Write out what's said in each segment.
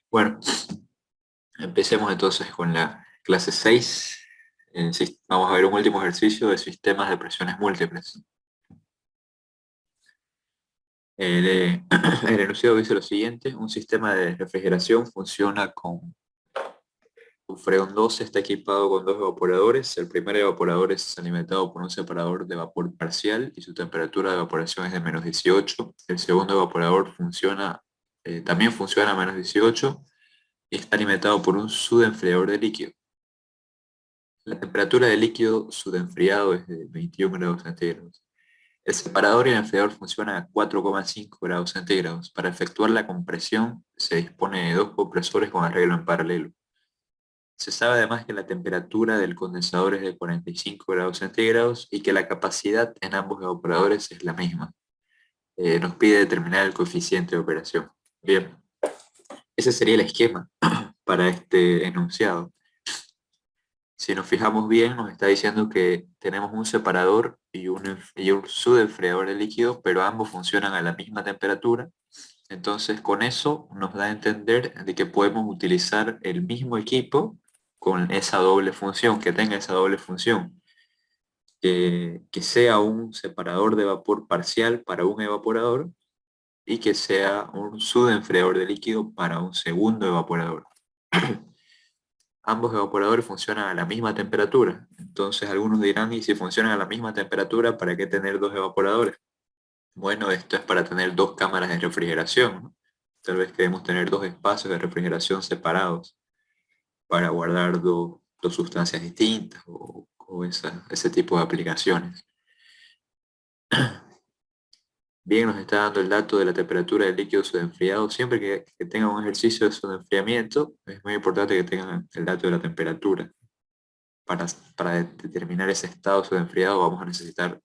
Bueno, empecemos entonces con la clase 6. Vamos a ver un último ejercicio de sistemas de presiones múltiples. El enunciado dice lo siguiente: un sistema de refrigeración funciona con un freón 2, está equipado con dos evaporadores. El primer evaporador es alimentado por un separador de vapor parcial y su temperatura de evaporación es de -18. El segundo evaporador también funciona a -18 y está alimentado por un subenfriador de líquido. La temperatura del líquido subenfriado es de 21 grados centígrados. El separador y el enfriador funcionan a 4,5 grados centígrados. Para efectuar la compresión se dispone de dos compresores con arreglo en paralelo. Se sabe además que la temperatura del condensador es de 45 grados centígrados y que la capacidad en ambos evaporadores es la misma. Nos pide determinar el coeficiente de operación. Bien, ese sería el esquema para este enunciado. Si nos fijamos bien, nos está diciendo que tenemos un separador y un subenfriador de líquido, pero ambos funcionan a la misma temperatura. Entonces, con eso nos da a entender de que podemos utilizar el mismo equipo con esa doble función, que tenga esa doble función, que sea un separador de vapor parcial para un evaporador y que sea un subenfriador de líquido para un segundo evaporador. Ambos evaporadores funcionan a la misma temperatura. Entonces algunos dirán, ¿y si funcionan a la misma temperatura, para qué tener dos evaporadores? Bueno, esto es para tener dos cámaras de refrigeración, ¿no? Tal vez queremos tener dos espacios de refrigeración separados para guardar dos sustancias distintas o ese tipo de aplicaciones. Bien, nos está dando el dato de la temperatura del líquido subenfriado. Siempre que tengan un ejercicio de subenfriamiento, es muy importante que tengan el dato de la temperatura. Para determinar ese estado subenfriado vamos a necesitar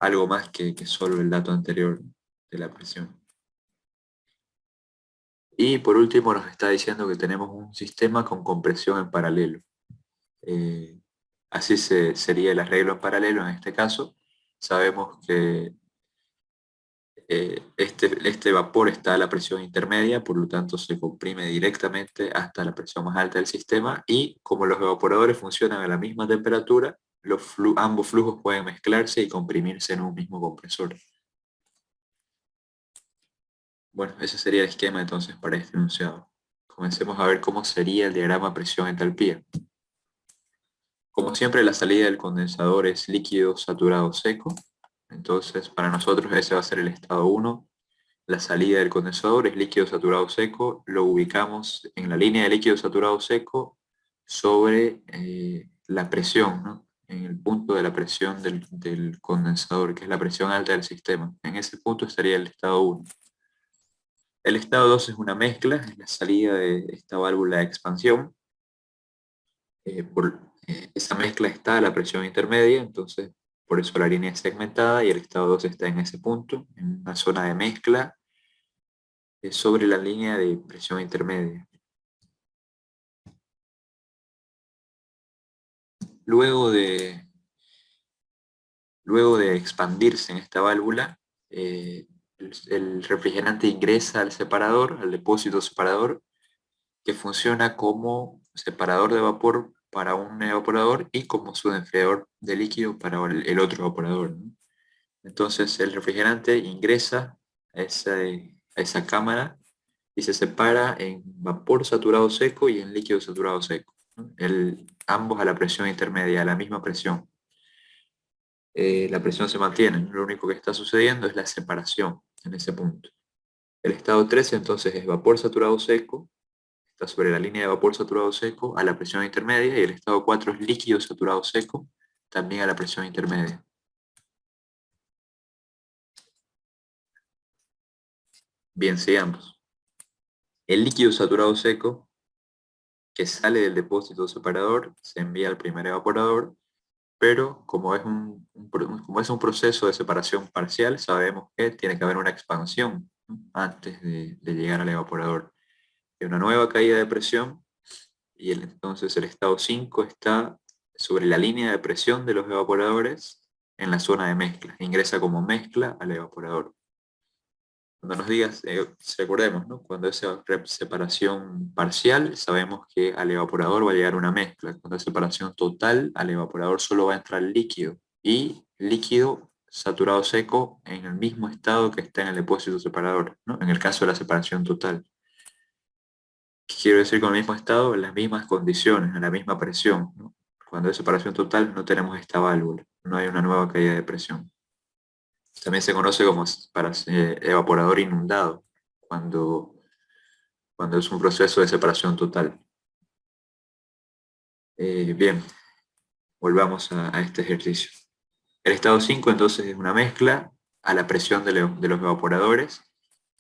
algo más que solo el dato anterior de la presión. Y por último nos está diciendo que tenemos un sistema con compresión en paralelo. Eh, Así sería el arreglo en paralelo en este caso. Sabemos que este vapor está a la presión intermedia, por lo tanto se comprime directamente hasta la presión más alta del sistema, y como los evaporadores funcionan a la misma temperatura, ambos flujos pueden mezclarse y comprimirse en un mismo compresor. Bueno, ese sería el esquema entonces para este enunciado. Comencemos a ver cómo sería el diagrama presión-entalpía. Como siempre, la salida del condensador es líquido saturado seco. Entonces, para nosotros ese va a ser el estado 1. La salida del condensador es líquido saturado seco. Lo ubicamos en la línea de líquido saturado seco sobre la presión, ¿no? En el punto de la presión del condensador, que es la presión alta del sistema. En ese punto estaría el estado 1. El estado 2 es una mezcla, es la salida de esta válvula de expansión. Esa mezcla está a la presión intermedia, entonces por eso la línea es segmentada y el estado 2 está en ese punto, en una zona de mezcla sobre la línea de presión intermedia. Luego de, luego de expandirse en esta válvula, el refrigerante ingresa al separador, al depósito separador, que funciona como separador de vapor para un evaporador y como subenfriador de líquido para el otro evaporador, ¿no? Entonces el refrigerante ingresa a esa cámara y se separa en vapor saturado seco y en líquido saturado seco, ¿no? Ambos a la presión intermedia, a la misma presión. La presión se mantiene, lo único que está sucediendo es la separación en ese punto. El estado 3 entonces es vapor saturado seco, está sobre la línea de vapor saturado seco a la presión intermedia, y el estado 4 es líquido saturado seco, también a la presión intermedia. Bien, sigamos. El líquido saturado seco que sale del depósito separador se envía al primer evaporador, pero como como es un proceso de separación parcial, sabemos que tiene que haber una expansión, ¿no? Antes de llegar al evaporador. Hay una nueva caída de presión y entonces el estado 5 está sobre la línea de presión de los evaporadores en la zona de mezcla. Ingresa como mezcla al evaporador. Cuando nos digas, recordemos, ¿no? Cuando es separación parcial, sabemos que al evaporador va a llegar una mezcla. Cuando es separación total, al evaporador solo va a entrar líquido. Y líquido saturado seco en el mismo estado que está en el depósito separador, ¿no? En el caso de la separación total. ¿Qué quiero decir con el mismo estado? En las mismas condiciones, en la misma presión, ¿no? Cuando es separación total no tenemos esta válvula, no hay una nueva caída de presión. También se conoce como evaporador inundado, cuando, cuando es un proceso de separación total. Bien, volvamos a este ejercicio. El estado 5 entonces es una mezcla a la presión de los evaporadores.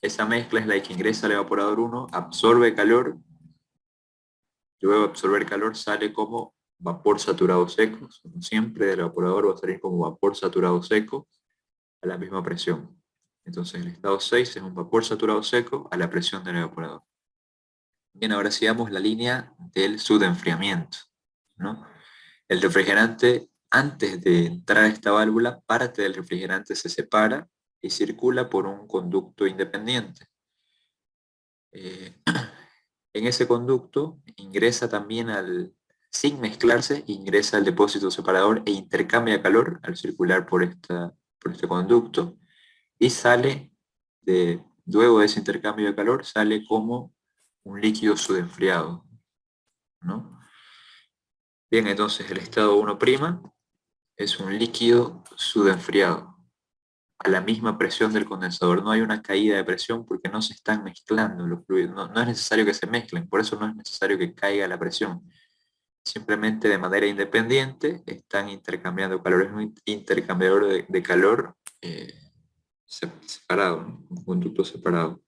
Esa mezcla es la que ingresa al evaporador 1, absorbe calor, luego de absorber calor sale como vapor saturado seco. Como siempre, del evaporador va a salir como vapor saturado seco a la misma presión. Entonces el estado 6 es un vapor saturado seco a la presión del evaporador. Bien, ahora sigamos la línea del subenfriamiento, ¿no? El refrigerante, antes de entrar a esta válvula, parte del refrigerante se separa y circula por un conducto independiente. En ese conducto ingresa también sin mezclarse, ingresa al depósito separador e intercambia calor al circular por este conducto y luego de ese intercambio de calor, sale como un líquido subenfriado, ¿no? Bien, entonces el estado 1' es un líquido subenfriado a la misma presión del condensador. No hay una caída de presión porque no se están mezclando los fluidos. No es necesario que se mezclen, por eso no es necesario que caiga la presión. Simplemente de manera independiente están intercambiando calor. Es un intercambiador de calor separado, ¿no? Un conducto separado.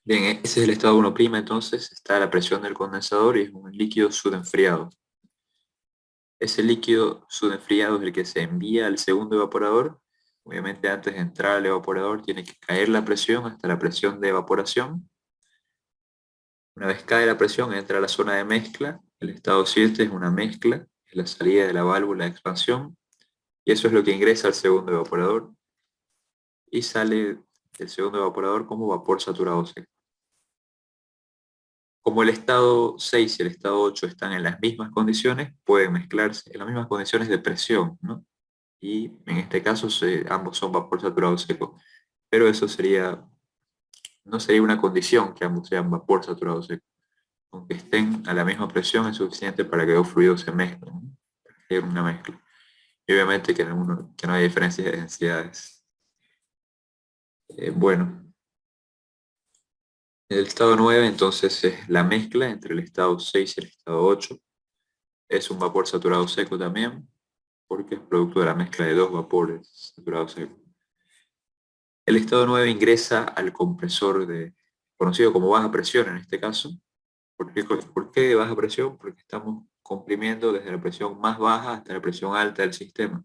Bien, ese es el estado 1', entonces está a la presión del condensador y es un líquido subenfriado. Ese líquido subenfriado es el que se envía al segundo evaporador. Obviamente antes de entrar al evaporador tiene que caer la presión hasta la presión de evaporación. Una vez cae la presión entra a la zona de mezcla. El estado 7 es una mezcla, es la salida de la válvula de expansión. Y eso es lo que ingresa al segundo evaporador y sale del segundo evaporador como vapor saturado seco. Como el estado 6 y el estado 8 están en las mismas condiciones, pueden mezclarse en las mismas condiciones de presión, ¿no? Y en este caso ambos son vapor saturado seco. Pero eso no sería una condición que ambos sean vapor saturado seco. Aunque estén a la misma presión es suficiente para que dos fluidos se mezclen, ¿no? Para que haya una mezcla. Y obviamente que no hay diferencias de densidades. Bueno, el estado 9 entonces es la mezcla entre el estado 6 y el estado 8. Es un vapor saturado seco también, porque es producto de la mezcla de dos vapores saturados secos. El estado 9 ingresa al compresor conocido como baja presión en este caso. ¿Por qué de baja presión? Porque estamos comprimiendo desde la presión más baja hasta la presión alta del sistema.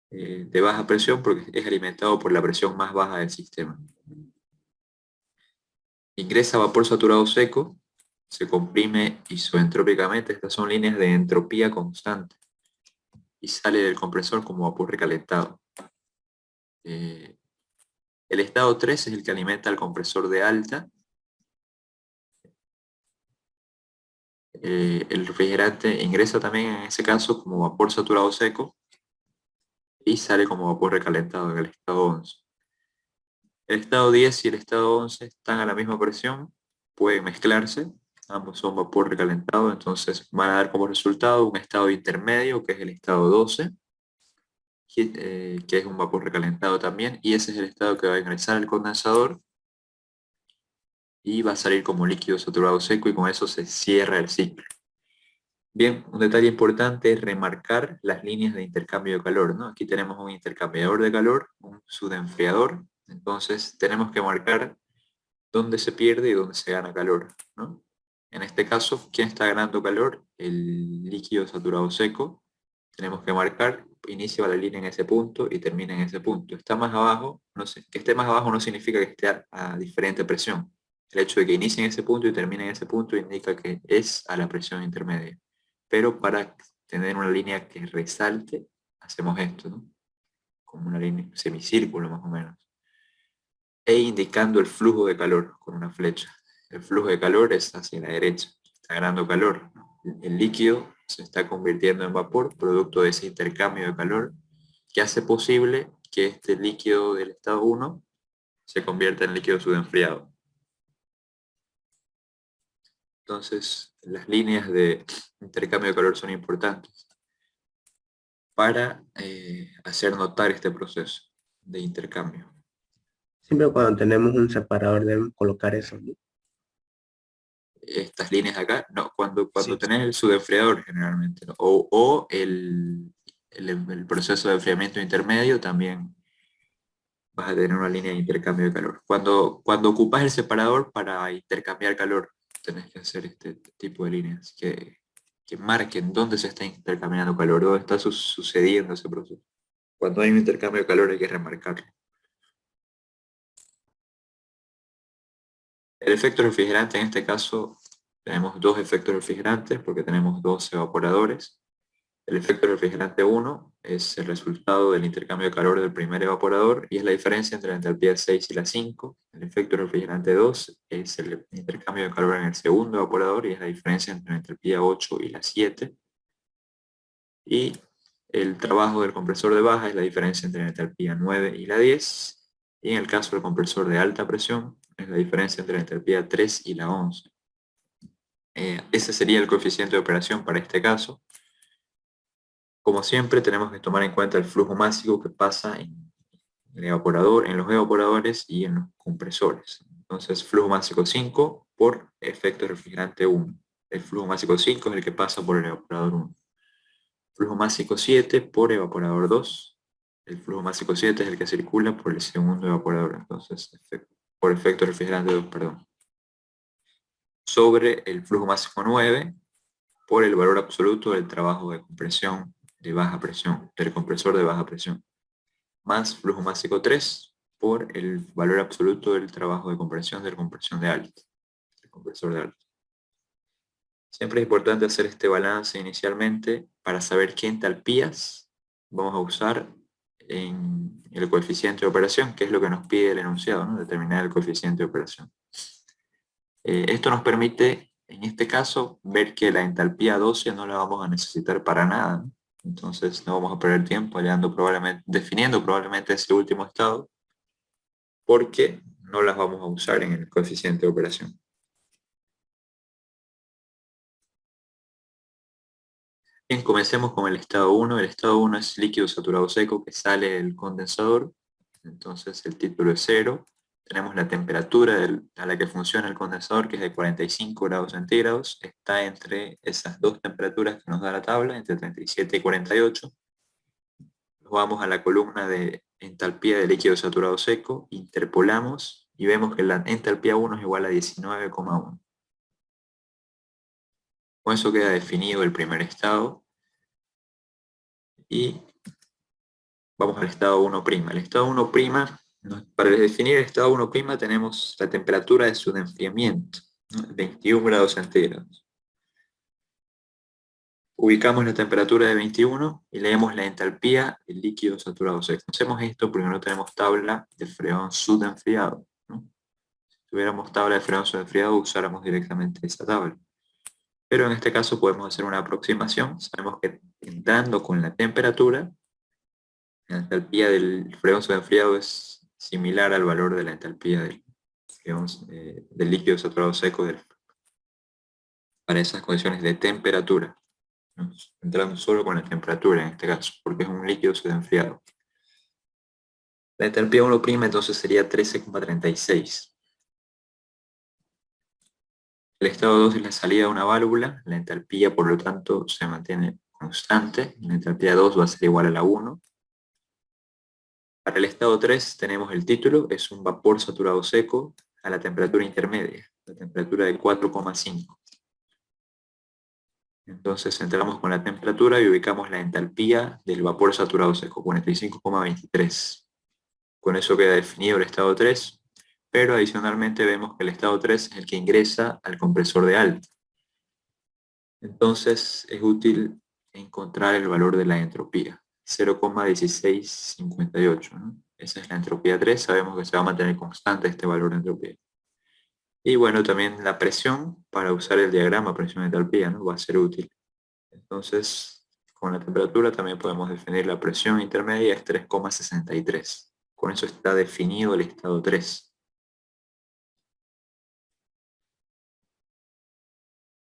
De baja presión porque es alimentado por la presión más baja del sistema. Ingresa vapor saturado seco, se comprime isoentrópicamente, estas son líneas de entropía constante, y sale del compresor como vapor recalentado. El estado 3 es el que alimenta al compresor de alta. El refrigerante ingresa también en ese caso como vapor saturado seco y sale como vapor recalentado en el estado 11. El estado 10 y el estado 11 están a la misma presión, pueden mezclarse, ambos son vapor recalentado, entonces van a dar como resultado un estado intermedio que es el estado 12, que es un vapor recalentado también, y ese es el estado que va a ingresar al condensador y va a salir como líquido saturado seco y con eso se cierra el ciclo. Bien, un detalle importante es remarcar las líneas de intercambio de calor, ¿no? Aquí tenemos un intercambiador de calor, un subenfriador, entonces tenemos que marcar dónde se pierde y dónde se gana calor, ¿no? En este caso, ¿quién está ganando calor? El líquido saturado seco. Tenemos que marcar, inicia la línea en ese punto y termina en ese punto. Está más abajo, no sé, que esté más abajo no significa que esté a diferente presión. El hecho de que inicie en ese punto y termine en ese punto indica que es a la presión intermedia. Pero para tener una línea que resalte, hacemos esto, ¿no? como una línea, semicírculo más o menos, e indicando el flujo de calor con una flecha. El flujo de calor es hacia la derecha, está ganando calor. El líquido se está convirtiendo en vapor, producto de ese intercambio de calor, que hace posible que este líquido del estado 1 se convierta en líquido subenfriado. Entonces, las líneas de intercambio de calor son importantes para hacer notar este proceso de intercambio. Siempre cuando tenemos un separador debemos colocar eso, ¿no? Estas líneas de acá, no, cuando Sí. tenés el subenfriador generalmente, ¿no? O el proceso de enfriamiento intermedio también vas a tener una línea de intercambio de calor. Cuando ocupas el separador para intercambiar calor, tenés que hacer este tipo de líneas que marquen dónde se está intercambiando calor, dónde está sucediendo ese proceso. Cuando hay un intercambio de calor hay que remarcarlo. El efecto refrigerante, en este caso, tenemos dos efectos refrigerantes porque tenemos dos evaporadores. El efecto refrigerante 1 es el resultado del intercambio de calor del primer evaporador y es la diferencia entre la entalpía 6 y la 5. El efecto refrigerante 2 es el intercambio de calor en el segundo evaporador y es la diferencia entre la entalpía 8 y la 7. Y el trabajo del compresor de baja es la diferencia entre la entalpía 9 y la 10. Y en el caso del compresor de alta presión es la diferencia entre la entalpía 3 y la 11. Ese sería el coeficiente de operación para este caso. Como siempre, tenemos que tomar en cuenta el flujo másico que pasa en el evaporador, en los evaporadores y en los compresores. Entonces, flujo másico 5 por efecto refrigerante 1. El flujo másico 5 es el que pasa por el evaporador 1. Flujo másico 7 por evaporador 2. El flujo másico 7 es el que circula por el segundo evaporador. Entonces, por efecto refrigerante 2, perdón. Sobre el flujo másico 9 por el valor absoluto del trabajo de compresión de baja presión, del compresor de baja presión, más flujo másico 3 por el valor absoluto del trabajo de compresión del compresor de alto, del compresor de alto. Siempre es importante hacer este balance inicialmente para saber qué entalpías vamos a usar en el coeficiente de operación, que es lo que nos pide el enunciado, ¿no? Determinar el coeficiente de operación. Esto nos permite, en este caso, ver que la entalpía 12 no la vamos a necesitar para nada, ¿no? Entonces no vamos a perder tiempo definiendo probablemente ese último estado, porque no las vamos a usar en el coeficiente de operación. Bien, comencemos con el estado 1. El estado 1 es líquido saturado seco que sale del condensador. Entonces el título es 0. Tenemos la temperatura a la que funciona el condensador, que es de 45 grados centígrados. Está entre esas dos temperaturas que nos da la tabla, entre 37 y 48. Nos vamos a la columna de entalpía de líquido saturado seco, interpolamos y vemos que la entalpía 1 es igual a 19,1. Con eso queda definido el primer estado. Y vamos al estado 1'. El estado 1', para definir el estado 1' tenemos la temperatura de su enfriamiento, ¿no? 21 grados centígrados. Ubicamos la temperatura de 21 y leemos la entalpía del líquido saturado seco. Hacemos esto porque no tenemos tabla de freón subenfriado, ¿no? Si tuviéramos tabla de freón subenfriado, usáramos directamente esa tabla. Pero en este caso podemos hacer una aproximación. Sabemos que entrando con la temperatura, la entalpía del freón subenfriado es similar al valor de la entalpía del líquido saturado seco para esas condiciones de temperatura, ¿no? Entrando solo con la temperatura en este caso, porque es un líquido subenfriado. La entalpía 1' entonces sería 13,36. El estado 2 es la salida de una válvula, la entalpía por lo tanto se mantiene constante, la entalpía 2 va a ser igual a la 1. Para el estado 3 tenemos el título, es un vapor saturado seco a la temperatura intermedia, la temperatura de 4,5. Entonces entramos con la temperatura y ubicamos la entalpía del vapor saturado seco, 45,23. Con eso queda definido el estado 3, pero adicionalmente vemos que el estado 3 es el que ingresa al compresor de alto. Entonces es útil encontrar el valor de la entropía. 0,1658, ¿no? Esa es la entropía 3, sabemos que se va a mantener constante este valor de entropía. Y bueno, también la presión, para usar el diagrama presión-entalpía, ¿no? Va a ser útil. Entonces, con la temperatura también podemos definir la presión intermedia, es 3,63. Con eso está definido el estado 3.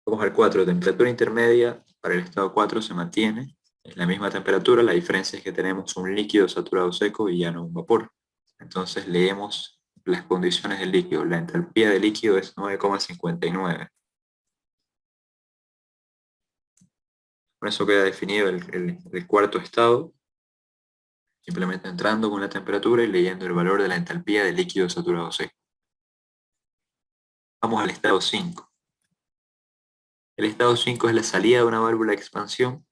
Vamos al 4, temperatura intermedia para el estado 4 se mantiene, es la misma temperatura, la diferencia es que tenemos un líquido saturado seco y ya no un vapor. Entonces leemos las condiciones del líquido. La entalpía del líquido es 9,59. Con eso queda definido el cuarto estado, simplemente entrando con la temperatura y leyendo el valor de la entalpía del líquido saturado seco. Vamos al estado 5. El estado 5 es la salida de una válvula de expansión.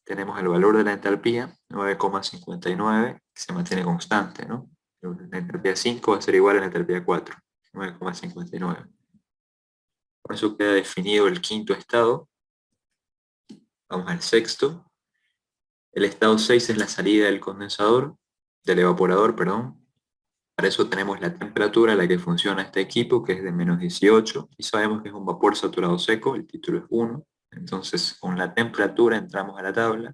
Tenemos el valor de la entalpía, 9,59, que se mantiene constante, ¿no? La entalpía 5 va a ser igual a la entalpía 4, 9,59. Por eso queda definido el quinto estado. Vamos al sexto. El estado 6 es la salida del condensador, del evaporador, perdón. Para eso tenemos la temperatura a la que funciona este equipo, que es de menos 18, y sabemos que es un vapor saturado seco, el título es 1. Entonces, con la temperatura entramos a la tabla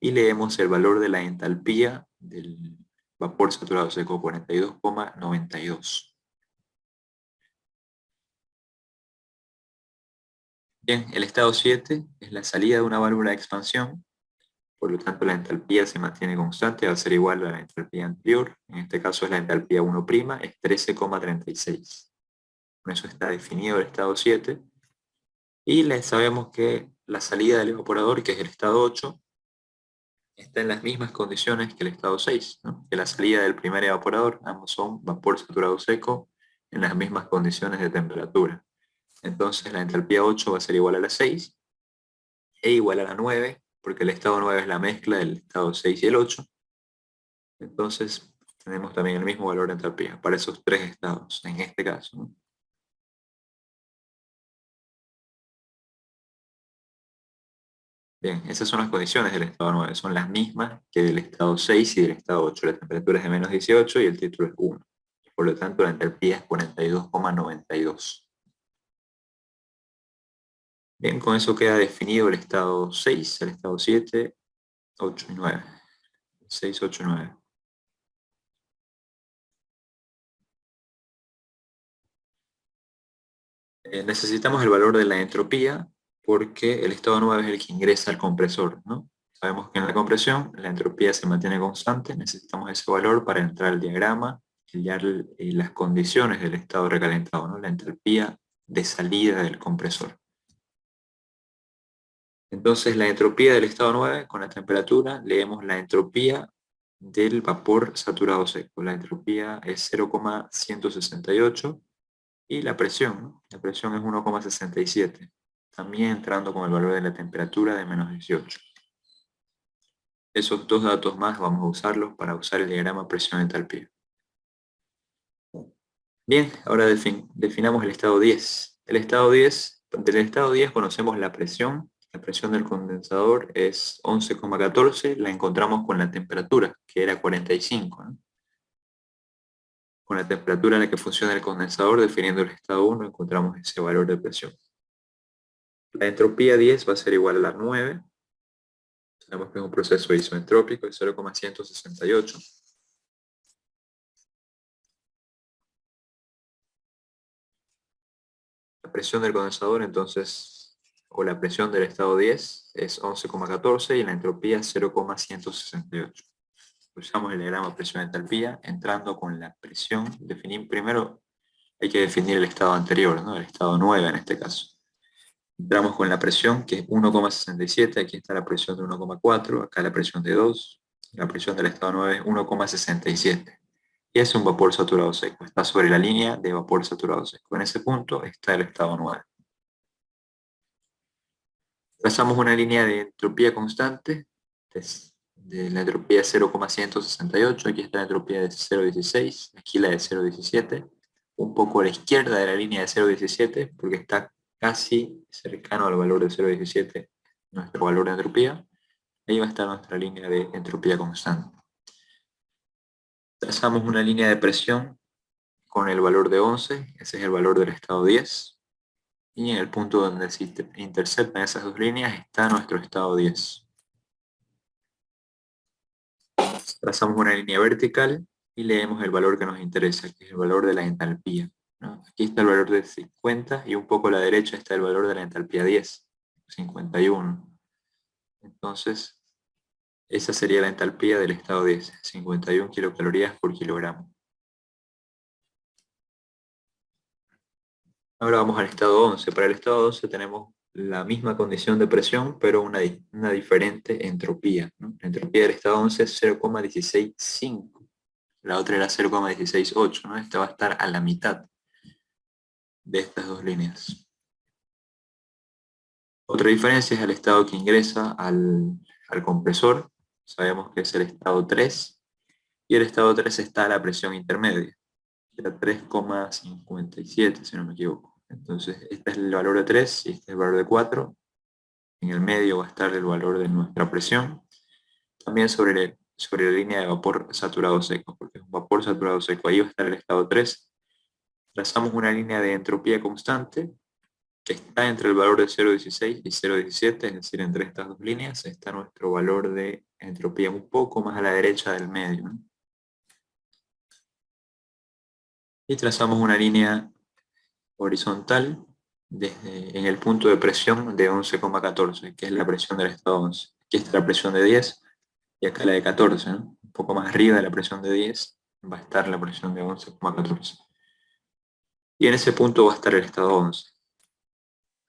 y leemos el valor de la entalpía del vapor saturado seco, 42,92. Bien, el estado 7 es la salida de una válvula de expansión, por lo tanto la entalpía se mantiene constante, va a ser igual a la entalpía anterior, en este caso es la entalpía 1', es 13,36. Con eso está definido el estado 7, y sabemos que la salida del evaporador, que es el estado 8, está en las mismas condiciones que el estado 6, ¿no? Que la salida del primer evaporador, ambos son vapor saturado seco en las mismas condiciones de temperatura. Entonces la entalpía 8 va a ser igual a la 6 e igual a la 9, porque el estado 9 es la mezcla del estado 6 y el 8. Entonces tenemos también el mismo valor de entalpía para esos tres estados, en este caso, ¿no? Bien, esas son las condiciones del estado 9, son las mismas que del estado 6 y del estado 8. La temperatura es de menos 18 y el título es 1. Por lo tanto, la entalpía es 42,92. Bien, con eso queda definido el estado 6, el estado 7, 8 y 9. 6, 8 y 9. Necesitamos el valor de la entropía porque el estado 9 es el que ingresa al compresor, ¿no? Sabemos que en la compresión la entropía se mantiene constante, necesitamos ese valor para entrar al diagrama y hallar las condiciones del estado recalentado, ¿no? La entropía de salida del compresor. Entonces la entropía del estado 9 con la temperatura, leemos la entropía del vapor saturado seco. La entropía es 0,168 y la presión, ¿no? La presión es 1,67. También entrando con el valor de la temperatura de menos 18. Esos dos datos más vamos a usarlos para usar el diagrama presión-entalpía. Bien, ahora definamos el estado 10. Del estado 10 conocemos la presión. La presión del condensador es 11,14, la encontramos con la temperatura, que era 45, ¿no? Con la temperatura en la que funciona el condensador, definiendo el estado 1, encontramos ese valor de presión. La entropía 10 va a ser igual a la 9. Sabemos que es un proceso isoentrópico de 0,168. La presión del condensador, entonces, o la presión del estado 10 es 11,14 y la entropía 0,168. Usamos el diagrama presión-entalpía entrando con la presión. Primero hay que definir el estado anterior, ¿no? El estado 9 en este caso. Entramos con la presión, que es 1,67, aquí está la presión de 1,4, acá la presión de 2, la presión del estado 9 es 1,67. Y es un vapor saturado seco, está sobre la línea de vapor saturado seco. En ese punto está el estado 9. Trazamos una línea de entropía constante, de la entropía 0,168, aquí está la entropía de 0,16, aquí la de 0,17, un poco a la izquierda de la línea de 0,17, porque está casi cercano al valor de 0,17, nuestro valor de entropía. Ahí va a estar nuestra línea de entropía constante. Trazamos una línea de presión con el valor de 11, ese es el valor del estado 10, y en el punto donde se interceptan esas dos líneas está nuestro estado 10. Trazamos una línea vertical y leemos el valor que nos interesa, que es el valor de la entalpía, ¿no? Aquí está el valor de 50 y un poco a la derecha está el valor de la entalpía 10, 51. Entonces, esa sería la entalpía del estado 10, 51 kilocalorías por kilogramo. Ahora vamos al estado 11. Para el estado 11 tenemos la misma condición de presión, pero una diferente entropía, ¿no? La entropía del estado 11 es 0,165. La otra era 0,168, ¿no? Esta va a estar a la mitad de estas dos líneas. Otra diferencia es el estado que ingresa al compresor. Sabemos que es el estado 3. Y el estado 3 está a la presión intermedia. Era 3,57, si no me equivoco. Entonces, este es el valor de 3 y este es el valor de 4. En el medio va a estar el valor de nuestra presión. También sobre la línea de vapor saturado seco, porque es un vapor saturado seco. Ahí va a estar el estado 3. Trazamos una línea de entropía constante que está entre el valor de 0,16 y 0,17, es decir, entre estas dos líneas está nuestro valor de entropía un poco más a la derecha del medio, ¿no? Y trazamos una línea horizontal en el punto de presión de 11,14, que es la presión del estado 11. Aquí está la presión de 10 y acá la de 14, ¿no? Un poco más arriba de la presión de 10 va a estar la presión de 11,14. Y en ese punto va a estar el estado 11.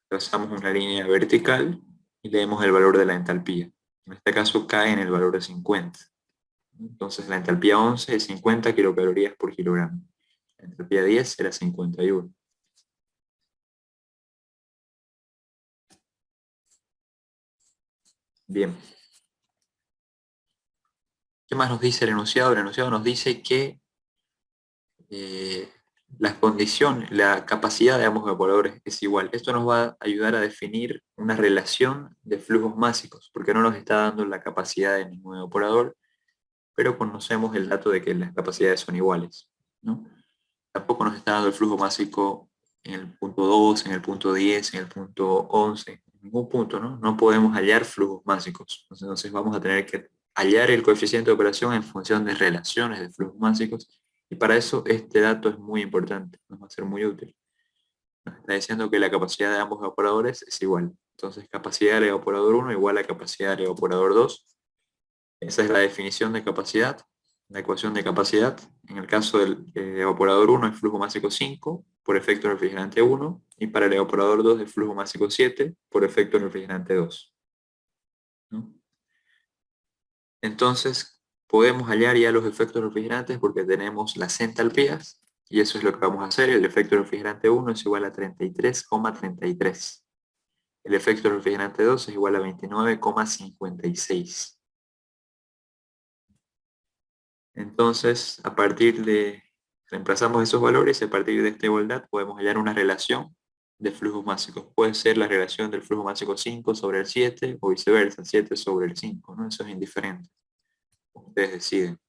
Trazamos una línea vertical y leemos el valor de la entalpía. En este caso cae en el valor de 50. Entonces la entalpía 11 es 50 kilocalorías por kilogramo. La entalpía 10 era 51. Bien. ¿Qué más nos dice el enunciado? El enunciado nos dice que las condiciones, la capacidad de ambos evaporadores es igual. Esto nos va a ayudar a definir una relación de flujos másicos, porque no nos está dando la capacidad de ningún evaporador, pero conocemos el dato de que las capacidades son iguales, ¿no? Tampoco nos está dando el flujo másico en el punto 2, en el punto 10, en el punto 11, en ningún punto, ¿no? No podemos hallar flujos másicos. Entonces vamos a tener que hallar el coeficiente de operación en función de relaciones de flujos másicos, y para eso este dato es muy importante, nos va a ser muy útil. Nos está diciendo que la capacidad de ambos evaporadores es igual. Entonces capacidad del evaporador 1 igual a capacidad del evaporador 2. Esa es la definición de capacidad, la ecuación de capacidad. En el caso del evaporador 1 es flujo másico 5 por efecto refrigerante 1, y para el evaporador 2 es flujo másico 7 por efecto refrigerante 2, ¿no? Entonces podemos hallar ya los efectos refrigerantes porque tenemos las entalpías, y eso es lo que vamos a hacer. El efecto refrigerante 1 es igual a 33,33. El efecto refrigerante 2 es igual a 29,56. Entonces, reemplazamos esos valores y a partir de esta igualdad podemos hallar una relación de flujos másicos. Puede ser la relación del flujo másico 5 sobre el 7 o viceversa, 7 sobre el 5, ¿no? Eso es indiferente. Ustedes deciden.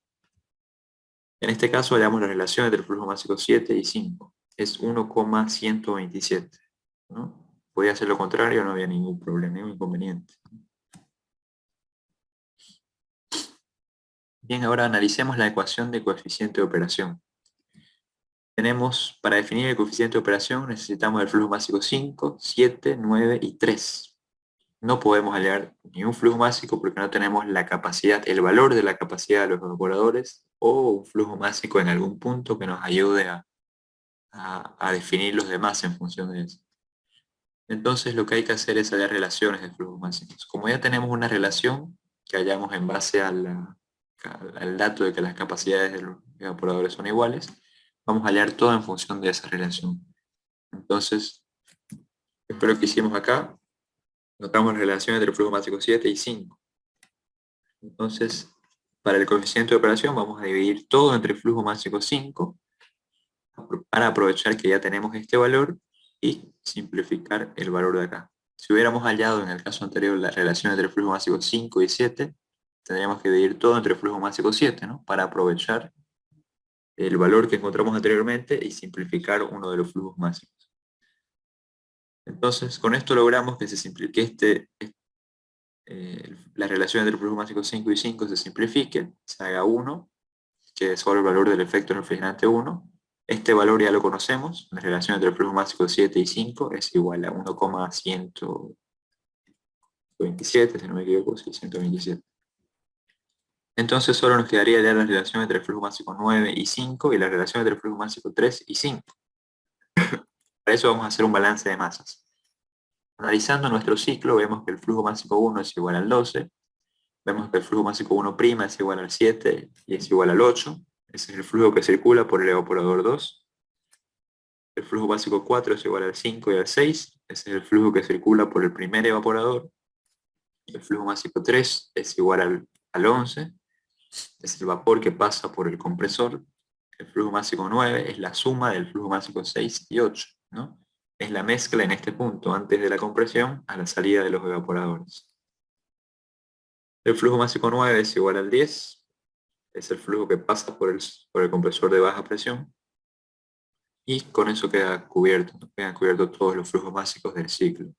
En este caso hallamos la relación entre el flujo másico 7 y 5. Es 1,127, ¿no? Podía hacer lo contrario, no había ningún problema, ningún inconveniente. Bien, ahora analicemos la ecuación de coeficiente de operación. Para definir el coeficiente de operación necesitamos el flujo másico 5, 7, 9 y 3. No podemos hallar ni un flujo másico porque no tenemos la capacidad, el valor de la capacidad de los evaporadores, o un flujo másico en algún punto que nos ayude a definir los demás en función de eso. Entonces lo que hay que hacer es hallar relaciones de flujos máximos. Como ya tenemos una relación que hallamos en base al dato de que las capacidades de los evaporadores son iguales, vamos a hallar todo en función de esa relación. Entonces, espero que hicimos acá, notamos la relación entre el flujo másico 7 y 5. Entonces, para el coeficiente de operación vamos a dividir todo entre flujo másico 5 para aprovechar que ya tenemos este valor y simplificar el valor de acá. Si hubiéramos hallado en el caso anterior la relación entre el flujo másico 5 y 7, tendríamos que dividir todo entre el flujo másico 7, ¿no? Para aprovechar el valor que encontramos anteriormente y simplificar uno de los flujos máximos. Entonces, con esto logramos que se simplifique la relación entre el flujo másico 5 y 5 se simplifique, se haga 1, que es solo el valor del efecto refrigerante 1. Este valor ya lo conocemos, la relación entre el flujo másico 7 y 5 es igual a 1,127, si no me equivoco, sí, 127. Entonces solo nos quedaría ya la relación entre el flujo másico 9 y 5 y la relación entre el flujo másico 3 y 5. Para eso vamos a hacer un balance de masas. Analizando nuestro ciclo, vemos que el flujo másico 1 es igual al 12, vemos que el flujo másico 1' es igual al 7 y es igual al 8, ese es el flujo que circula por el evaporador 2. El flujo básico 4 es igual al 5 y al 6, ese es el flujo que circula por el primer evaporador. El flujo básico 3 es igual al 11, es el vapor que pasa por el compresor. El flujo básico 9 es la suma del flujo básico 6 y 8, ¿no? Es la mezcla en este punto, antes de la compresión, a la salida de los evaporadores. El flujo básico 9 es igual al 10, es el flujo que pasa por el compresor de baja presión. Y con eso quedan cubiertos todos los flujos básicos del ciclo.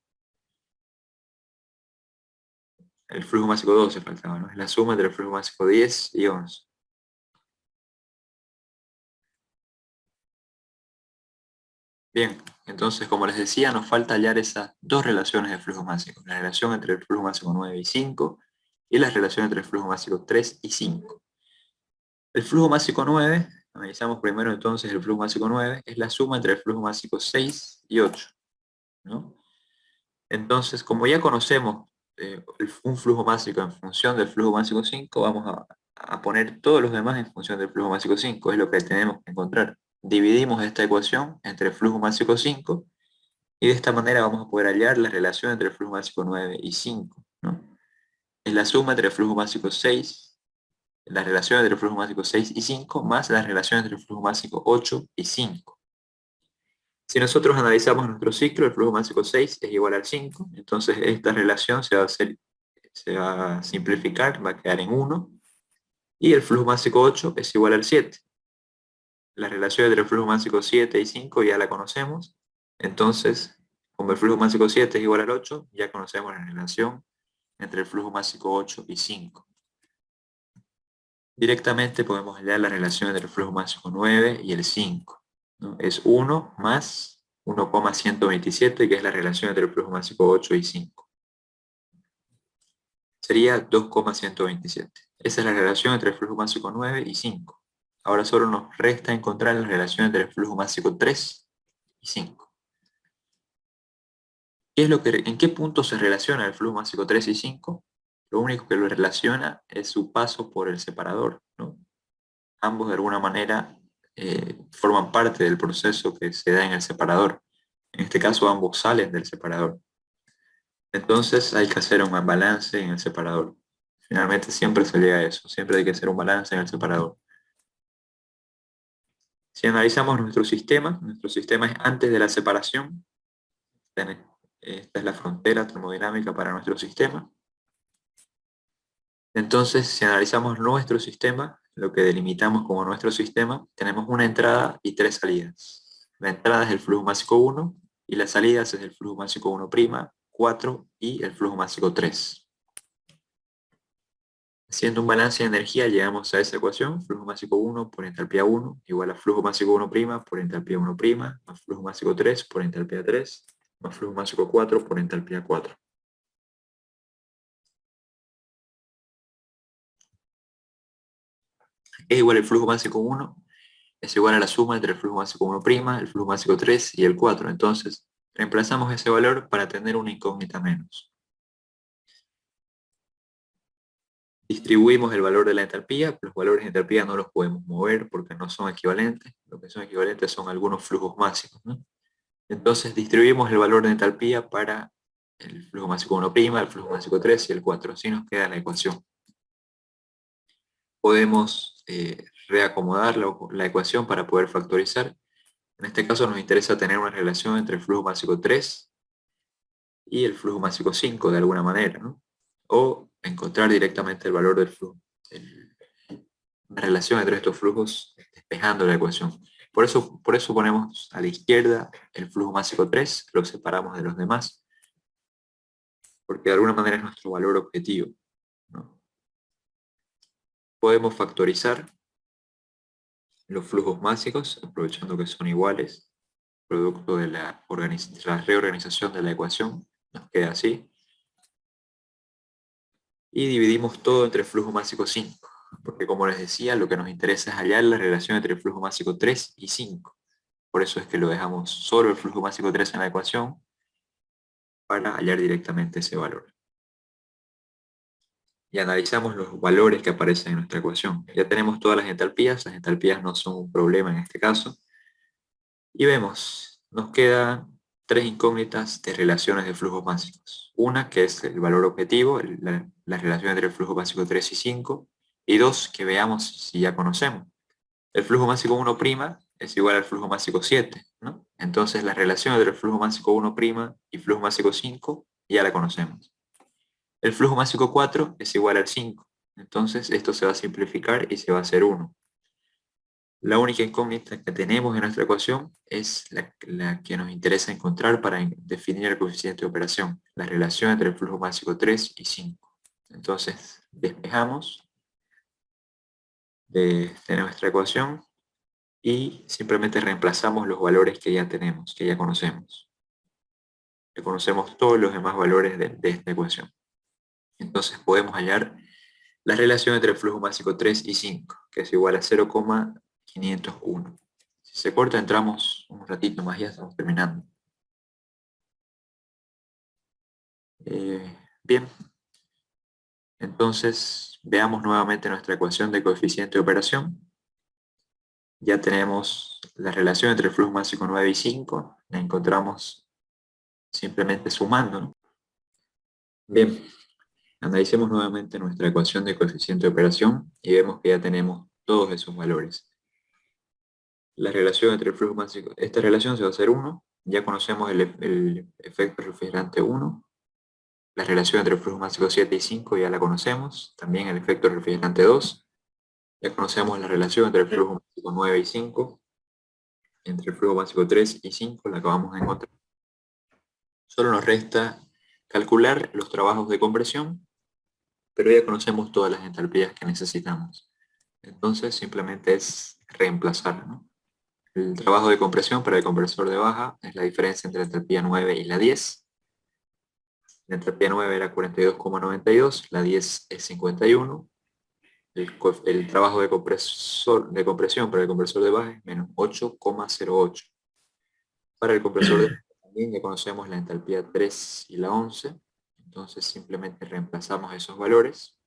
El flujo básico 12 faltaba, ¿no? Es la suma entre el flujo básico 10 y 11. Bien, entonces como les decía, nos falta hallar esas dos relaciones de flujo básico. La relación entre el flujo básico 9 y 5 y la relación entre el flujo básico 3 y 5. El flujo básico 9, analizamos primero entonces el flujo básico 9, es la suma entre el flujo básico 6 y 8, ¿no? Entonces, como ya conocemos un flujo básico en función del flujo básico 5, vamos a poner todos los demás en función del flujo básico 5, es lo que tenemos que encontrar. Dividimos esta ecuación entre el flujo básico 5 y de esta manera vamos a poder hallar la relación entre el flujo básico 9 y 5, ¿no? Es la suma entre el flujo básico 6, la relación entre el flujo básico 6 y 5, más la relación entre el flujo básico 8 y 5. Si nosotros analizamos nuestro ciclo, el flujo básico 6 es igual al 5, entonces esta relación se va a simplificar, va a quedar en 1, y el flujo básico 8 es igual al 7. La relación entre el flujo básico 7 y 5 ya la conocemos, entonces, como el flujo básico 7 es igual al 8, ya conocemos la relación entre el flujo básico 8 y 5. Directamente podemos hallar la relación entre el flujo básico 9 y el 5, ¿no? Es 1 más 1,127, que es la relación entre el flujo básico 8 y 5. Sería 2,127. Esa es la relación entre el flujo básico 9 y 5. Ahora solo nos resta encontrar la relación entre el flujo básico 3 y 5. ¿En qué punto se relaciona el flujo básico 3 y 5? Lo único que lo relaciona es su paso por el separador, ¿no? Ambos de alguna manera forman parte del proceso que se da en el separador. En este caso ambos salen del separador. Entonces hay que hacer un balance en el separador. Finalmente siempre se llega a eso, siempre hay que hacer un balance en el separador. Si analizamos nuestro sistema es antes de la separación. Esta es la frontera termodinámica para nuestro sistema. Entonces, si analizamos nuestro sistema, lo que delimitamos como nuestro sistema, tenemos una entrada y tres salidas. La entrada es el flujo básico 1 y las salidas es el flujo básico 1', 4 y el flujo básico 3. Haciendo un balance de energía llegamos a esa ecuación, flujo básico 1 por entalpía 1 igual a flujo básico 1' por entalpía 1', más flujo básico 3 por entalpía 3, más flujo básico 4 por entalpía 4. Es igual el flujo básico 1, es igual a la suma entre el flujo básico 1', el flujo básico 3 y el 4. Entonces, reemplazamos ese valor para tener una incógnita menos. Distribuimos el valor de la entalpía, los valores de entalpía no los podemos mover porque no son equivalentes. Lo que son equivalentes son algunos flujos básicos, ¿no? Entonces distribuimos el valor de entalpía para el flujo básico 1', el flujo básico 3 y el 4. Así nos queda la ecuación. Podemos reacomodar la ecuación para poder factorizar. En este caso nos interesa tener una relación entre el flujo básico 3 y el flujo másico 5 de alguna manera, ¿no? O encontrar directamente el valor del flujo, la relación entre estos flujos despejando la ecuación. Por eso ponemos a la izquierda el flujo másico 3, lo separamos de los demás, porque de alguna manera es nuestro valor objetivo, ¿no? Podemos factorizar los flujos másicos, aprovechando que son iguales, producto de la reorganización de la ecuación, nos queda así. Y dividimos todo entre el flujo másico 5, porque como les decía, lo que nos interesa es hallar la relación entre el flujo másico 3 y 5. Por eso es que lo dejamos solo el flujo másico 3 en la ecuación, para hallar directamente ese valor. Y analizamos los valores que aparecen en nuestra ecuación. Ya tenemos todas las entalpías no son un problema en este caso. Y vemos, nos quedan tres incógnitas de relaciones de flujos básicos. Una que es el valor objetivo, la relación entre el flujo básico 3 y 5. Y dos, que veamos si ya conocemos. El flujo básico 1' es igual al flujo básico 7, ¿no? Entonces la relación entre el flujo básico 1' y flujo básico 5 ya la conocemos. El flujo básico 4 es igual al 5. Entonces esto se va a simplificar y se va a hacer 1. La única incógnita que tenemos en nuestra ecuación es la que nos interesa encontrar para definir el coeficiente de operación, la relación entre el flujo básico 3 y 5. Entonces despejamos de nuestra ecuación y simplemente reemplazamos los valores que ya tenemos, que ya conocemos. Ya conocemos todos los demás valores de esta ecuación. Entonces podemos hallar la relación entre el flujo básico 3 y 5, que es igual a 0,501. Si se corta, entramos un ratito más, ya estamos terminando. Bien, entonces veamos nuevamente nuestra ecuación de coeficiente de operación. Ya tenemos la relación entre el flujo básico 9 y 5, la encontramos simplemente sumando, ¿no? Bien, analicemos nuevamente nuestra ecuación de coeficiente de operación y vemos que ya tenemos todos esos valores. La relación entre el flujo básico, esta relación se va a hacer 1, ya conocemos el efecto refrigerante 1, la relación entre el flujo básico 7 y 5 ya la conocemos, también el efecto refrigerante 2, ya conocemos la relación entre el flujo básico 9 y 5, entre el flujo básico 3 y 5 la acabamos de encontrar. Solo nos resta calcular los trabajos de compresión, pero ya conocemos todas las entalpías que necesitamos. Entonces simplemente es reemplazar, ¿no? El trabajo de compresión para el compresor de baja es la diferencia entre la entalpía 9 y la 10. La entalpía 9 era 42,92, la 10 es 51. El trabajo de compresión para el compresor de baja es menos 8,08. Para el compresor de baja también ya conocemos la entalpía 3 y la 11. Entonces simplemente reemplazamos esos valores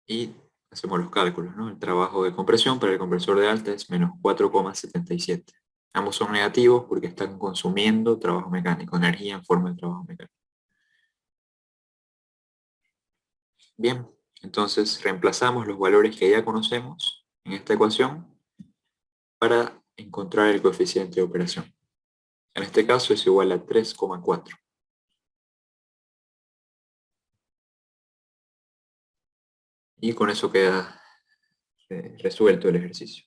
y hacemos los cálculos, ¿no? El trabajo de compresión para el compresor de alta es menos 4,77. Ambos son negativos porque están consumiendo trabajo mecánico, energía en forma de trabajo mecánico. Bien, entonces reemplazamos los valores que ya conocemos en esta ecuación para encontrar el coeficiente de operación. En este caso es igual a 3,4. Y con eso queda resuelto el ejercicio.